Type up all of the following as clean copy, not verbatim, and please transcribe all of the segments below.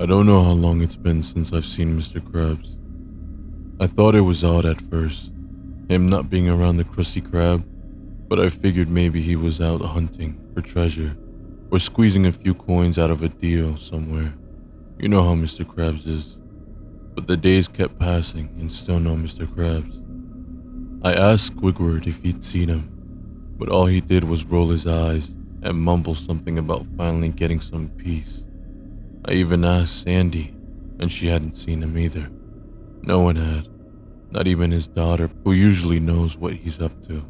I don't know how long it's been since I've seen MR.Krabs. I thought it was odd at first, him not being around the Krusty Krab, but I figured maybe he was out hunting for treasure or squeezing a few coins out of a deal somewhere. You know how MR.Krabs is. But the days kept passing and still no MR.Krabs. I asked Squidward if he'd seen him, but all he did was roll his eyes and mumble something about finally getting some peace. I even asked Sandy, and she hadn't seen him either. No one had, not even his daughter, who usually knows what he's up to.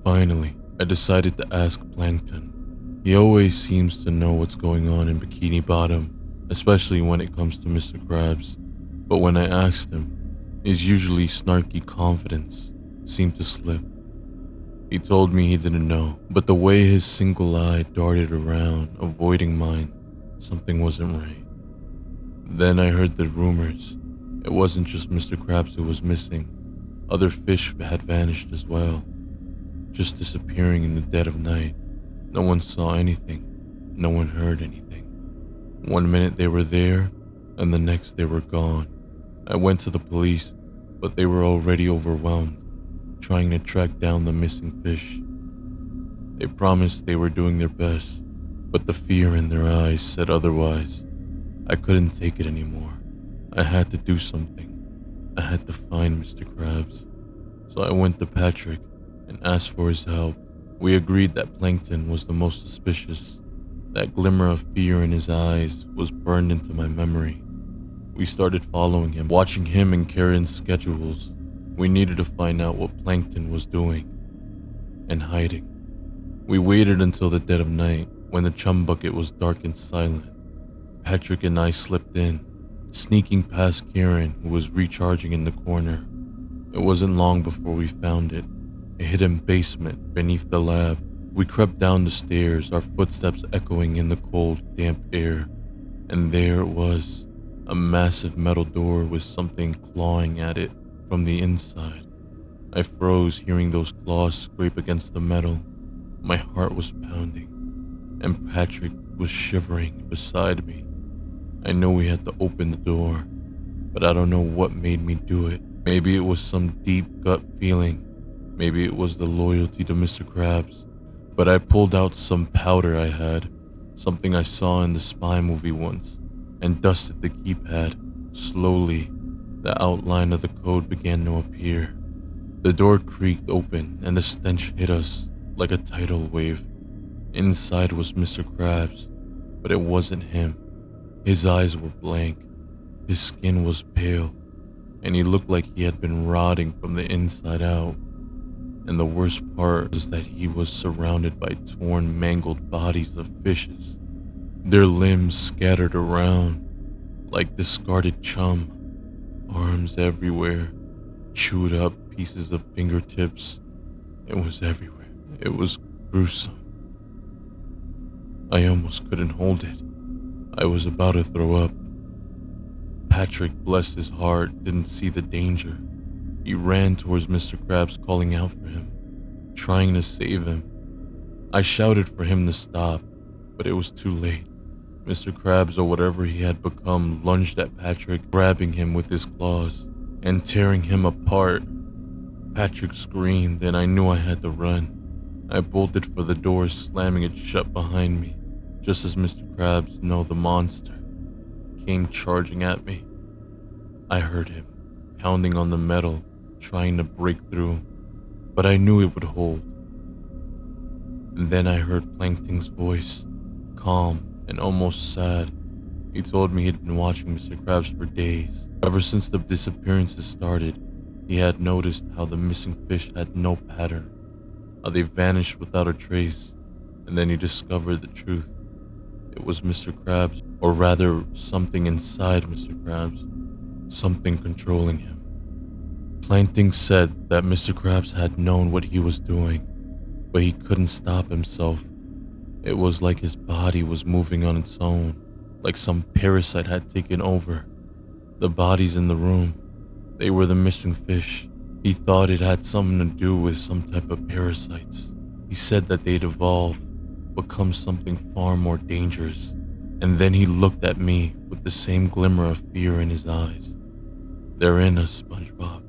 Finally, I decided to ask Plankton. He always seems to know what's going on in Bikini Bottom, especially when it comes to MR.Krabs. But when I asked him, his usually snarky confidence seemed to slip. He told me he didn't know, but the way his single eye darted around, avoiding mine, something wasn't right. Then I heard the rumors. It wasn't just MR.Krabs who was missing. Other fish had vanished as well, just disappearing in the dead of night. No one saw anything. No one heard anything. One minute they were there, and the next they were gone. I went to the police, but they were already overwhelmed, trying to track down the missing fish. They promised they were doing their best, but the fear in their eyes said otherwise. I couldn't take it anymore. I had to do something. I had to find MR.Krabs. So I went to Patrick and asked for his help. We agreed that Plankton was the most suspicious. That glimmer of fear in his eyes was burned into my memory. We started following him, watching him and Karen's schedules. We needed to find out what Plankton was doing and hiding. We waited until the dead of night when the chum bucket was dark and silent. Patrick and I slipped in, sneaking past Karen, who was recharging in the corner. It wasn't long before we found it, a hidden basement beneath the lab. We crept down the stairs, our footsteps echoing in the cold, damp air. And there it was, a massive metal door with something clawing at it from the inside. I froze hearing those claws scrape against the metal. My heart was pounding, and Patrick was shivering beside me. I know we had to open the door, but I don't know what made me do it. Maybe it was some deep gut feeling. Maybe it was the loyalty to MR.Krabs. But I pulled out some powder I had, something I saw in the spy movie once, and dusted the keypad. Slowly, the outline of the code began to appear. The door creaked open and the stench hit us like a tidal wave. Inside was MR.Krabs, but it wasn't him. His eyes were blank, his skin was pale, and he looked like he had been rotting from the inside out. And the worst part was that he was surrounded by torn, mangled bodies of fishes, their limbs scattered around like discarded chum, arms everywhere, chewed up pieces of fingertips. It was everywhere. It was gruesome. I almost couldn't hold it. I was about to throw up. Patrick, bless his heart, didn't see the danger. He ran towards MR.Krabs, calling out for him, trying to save him. I shouted for him to stop, but it was too late. MR.Krabs, or whatever he had become, lunged at Patrick, grabbing him with his claws and tearing him apart. Patrick screamed, and I knew I had to run. I bolted for the door, slamming it shut behind me, just as MR.Krabs, no, the monster, came charging at me. I heard him, pounding on the metal, trying to break through, but I knew it would hold. And then I heard Plankton's voice, calm and almost sad. He told me he'd been watching MR.Krabs for days. Ever since the disappearances started, he had noticed how the missing fish had no pattern, how they vanished without a trace, and then he discovered the truth. It was MR.Krabs, or rather something inside MR.Krabs, something controlling him. Plankton said that MR.Krabs had known what he was doing, but he couldn't stop himself. It was like his body was moving on its own, like some parasite had taken over. The bodies in the room, they were the missing fish. He thought it had something to do with some type of parasites. He said that they'd evolve, become something far more dangerous, And then he looked at me with the same glimmer of fear in his eyes. "They're in us, SpongeBob.